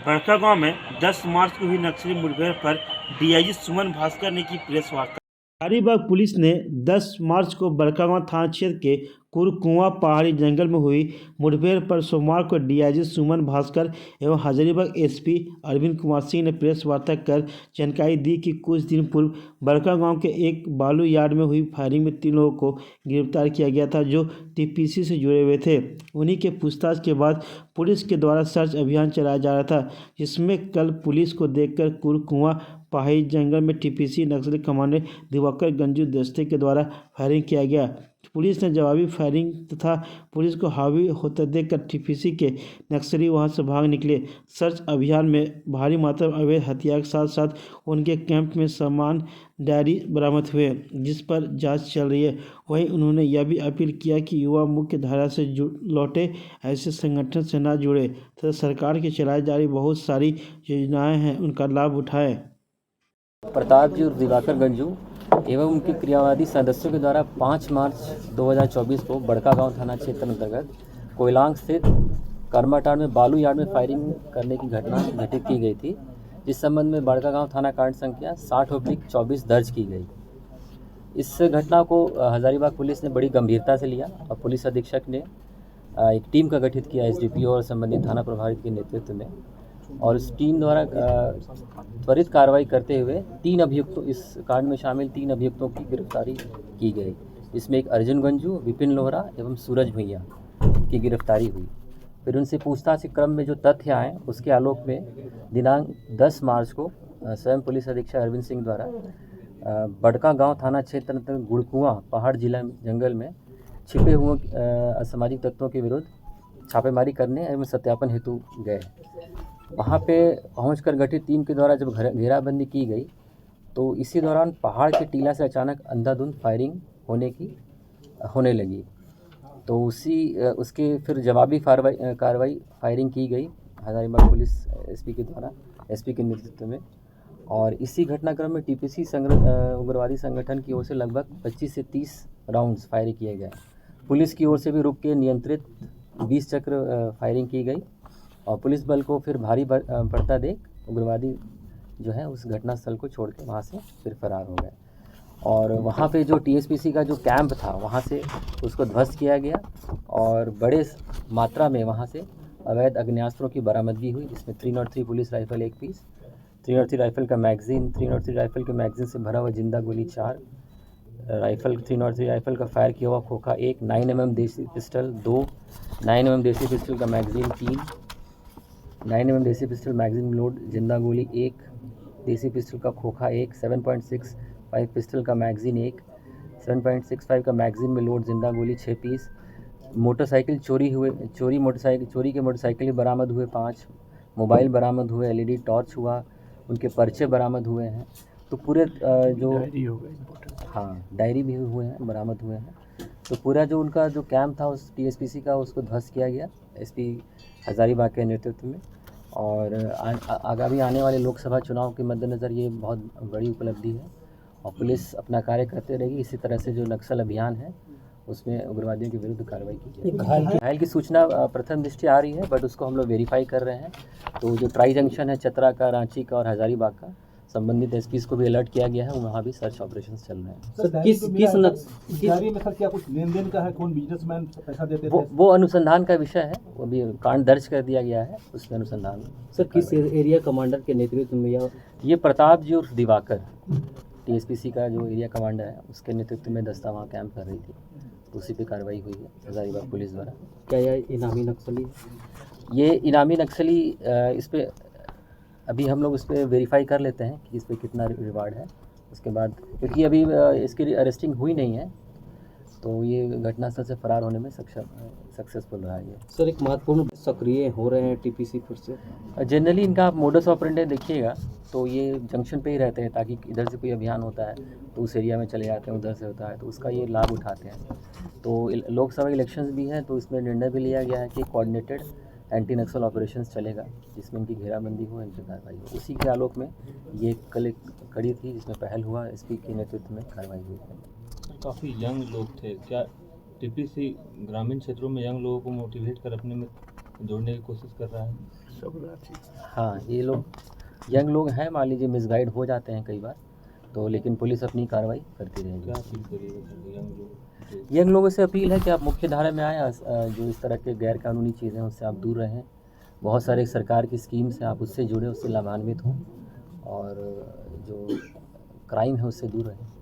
बड़कागांव में 10 मार्च को हुई नक्सली मुठभेड़ पर डीआईजी सुमन भास्कर ने की प्रेस वार्ता। हजारीबाग पुलिस ने 10 मार्च को बड़कागांव थाना क्षेत्र के कुरकुआ पहाड़ी जंगल में हुई मुठभेड़ पर सोमवार को डीआईजी सुमन भास्कर एवं हजारीबाग एसपी अरविंद कुमार सिंह ने प्रेस वार्ता कर जानकारी दी कि कुछ दिन पूर्व बड़कागांव के एक बालू यार्ड में हुई फायरिंग में 3 लोगों को गिरफ्तार किया गया था जो टीपीसी से जुड़े हुए थे। उन्हीं के पूछताछ के बाद पुलिस के द्वारा सर्च अभियान चलाया जा रहा था, जिसमें कल पुलिस को देखकर कुरकुआ पहाड़ी जंगल में टीपीसी नक्सली कमांडर दिवाकर गंजू दस्ते के द्वारा फायरिंग किया गया। पुलिस ने जवाबी फायरिंग तथा पुलिस को हावी होते देखकर टीपीसी के नक्सली वहां से भाग निकले। सर्च अभियान में भारी मात्रा में अवैध हथियार के साथ साथ उनके कैंप में सामान डायरी बरामद हुए, जिस पर जांच चल रही है। वहीं उन्होंने यह भी अपील किया कि युवा मुख्य धारा से लौटे ऐसे संगठन से न जुड़े तथा सरकार की चलाई जा रही बहुत सारी योजनाएं हैं उनका लाभ उठाएं। प्रताप जी और दिवाकर गंजू एवं उनके क्रियावादी सदस्यों के द्वारा 5 मार्च 2024 को बड़कागांव थाना क्षेत्र अंतर्गत कोयलांग स्थित कर्माटांड में बालू यार्ड में फायरिंग करने की घटना घटित की गई थी, जिस संबंध में बड़कागांव थाना कांड संख्या 60/24 दर्ज की गई। इस घटना को हजारीबाग पुलिस ने बड़ी गंभीरता से लिया और पुलिस अधीक्षक ने एक टीम का गठित किया एसडीपीओ और संबंधित थाना प्रभारी के नेतृत्व में, और इस टीम द्वारा त्वरित कार्रवाई करते हुए 3 अभियुक्तों इस कांड में शामिल 3 अभियुक्तों की गिरफ्तारी की गई। इसमें एक अर्जुन गंजू, विपिन लोहरा एवं सूरज भैया की गिरफ्तारी हुई। फिर उनसे पूछताछ के क्रम में जो तथ्य आए उसके आलोक में दिनांक 10 मार्च को स्वयं पुलिस अधीक्षक अरविंद सिंह द्वारा बड़कागांव थाना क्षेत्र अंतर्गत गुड़कुआ पहाड़ जिला जंगल में छिपे हुए असामाजिक तत्वों के विरुद्ध छापेमारी करने एवं सत्यापन हेतु गए। वहाँ पे पहुंचकर गठित टीम के द्वारा जब घेराबंदी की गई तो इसी दौरान पहाड़ के टीला से अचानक अंधाधुंध फायरिंग होने लगी। तो उसके फिर जवाबी कार्रवाई फायरिंग की गई हजारीबाग पुलिस एसपी के नेतृत्व में। और इसी घटनाक्रम में टीपीसी उग्रवादी संगठन की ओर से लगभग 25 से 30 राउंड्स फायर किए गए। पुलिस की ओर से भी रुक के नियंत्रित 20 चक्र फायरिंग की गई और पुलिस बल को फिर भारी पड़ता देख उग्रवादी जो है उस घटनास्थल को छोड़ के वहाँ से फिर फरार हो गए। और वहाँ पे जो टीएसपीसी का जो कैंप था वहाँ से उसको ध्वस्त किया गया और बड़े मात्रा में वहाँ से अवैध अग्नेयास्त्रों की बरामदगी हुई, जिसमें 303 पुलिस राइफल 1 पीस, 303 राइफल का मैगजीन, 303 राइफल के मैगजीन से भरा हुआ जिंदा गोली 4 राइफल, 303 राइफल का फायर किया हुआ खोखा 1, 9mm देसी पिस्टल 2, 9mm देसी पिस्टल का मैगजीन 3, 9mm देसी पिस्टल मैगजीन लोड जिंदा गोली 1, देसी पिस्टल का खोखा 1, 7.65 पिस्टल का मैगजीन 1, 7.65 का मैगजीन में लोड जिंदा गोली 6 पीस, मोटरसाइकिल चोरी के मोटरसाइकिल भी बरामद हुए 5, मोबाइल बरामद हुए, एलईडी टॉर्च हुआ, उनके पर्चे बरामद हुए हैं। तो पूरे जो डायरी भी हुए हैं, बरामद हुए हैं। तो पूरा जो उनका जो कैंप था उस टीएसपीसी का उसको ध्वस्त किया गया एसपी हजारीबाग के नेतृत्व में। और आगामी आने वाले लोकसभा चुनाव के मद्देनज़र ये बहुत बड़ी उपलब्धि है और पुलिस अपना कार्य करते रहेगी। इसी तरह से जो नक्सल अभियान है उसमें उग्रवादियों के विरुद्ध कार्रवाई की जाएगी। घायल की सूचना प्रथम दृष्टि आ रही है, बट उसको हम लोग वेरीफाई कर रहे हैं। तो जो ट्राई जंक्शन है चतरा का, रांची का और हजारीबाग का, संबंधित एसपीस को भी अलर्ट किया गया है, वहाँ भी सर्च ऑपरेशंस चल रहे हैं। सर क्या कुछ लेन देन का है, कौन बिजनेसमैन पैसा देते थे? वो अनुसंधान का विषय है, वो भी कांड दर्ज कर दिया गया है, उसमें अनुसंधान। सर किस एरिया कमांडर के नेतृत्व में ये प्रताप जी और दिवाकर टीएसपीसी का जो एरिया कमांडर है उसके नेतृत्व में दस्ता वहाँ कैंप कर रही थी, तो उसी पे कार्रवाई हुई है हजारीबाग पुलिस द्वारा। क्या यह इनामी नक्सली? ये इनामी नक्सली इस पर अभी हम लोग उस पर वेरीफाई कर लेते हैं कि इस पर कितना रिवार्ड है, उसके बाद, क्योंकि अभी इसकी अरेस्टिंग हुई नहीं है तो ये घटनास्थल से फरार होने में सक्सेसफुल रहा है। सर एक महत्वपूर्ण सक्रिय हो रहे हैं टीपीसी फिर से? जनरली इनका आप मोडस ऑपरेंडी देखिएगा तो ये जंक्शन पे ही रहते हैं, ताकि इधर से कोई अभियान होता है तो उस एरिया में चले जाते हैं, उधर से होता है तो उसका ये लाभ उठाते हैं। तो लोकसभा इलेक्शंस भी हैं तो इसमें निर्णय भी लिया गया है कि कोऑर्डिनेटेड एंटी नक्सल ऑपरेशंस चलेगा, जिसमें इनकी घेराबंदी हो, इनकी कार्रवाई हो। उसी के आलोक में ये कल एक कड़ी थी जिसमें पहल हुआ, एसपी के नेतृत्व में कार्रवाई हुई है। काफ़ी यंग लोग थे, क्या टीपीसी ग्रामीण क्षेत्रों में यंग लोगों को मोटिवेट कर अपने में जोड़ने की कोशिश कर रहा है? हाँ, ये लोग यंग लोग हैं, मान लीजिए मिसगाइड हो जाते हैं कई बार, तो लेकिन पुलिस अपनी कार्रवाई करती क्या रहेगी। अपील करिएगा यंग लोग यंग लोगों से अपील है कि आप मुख्य धारा में आएँ, जो इस तरह के गैर कानूनी चीज़ें हैं उससे आप दूर रहें। बहुत सारे सरकार की स्कीम्स हैं, आप उससे जुड़े, उससे लाभान्वित हों और जो क्राइम है उससे दूर रहें।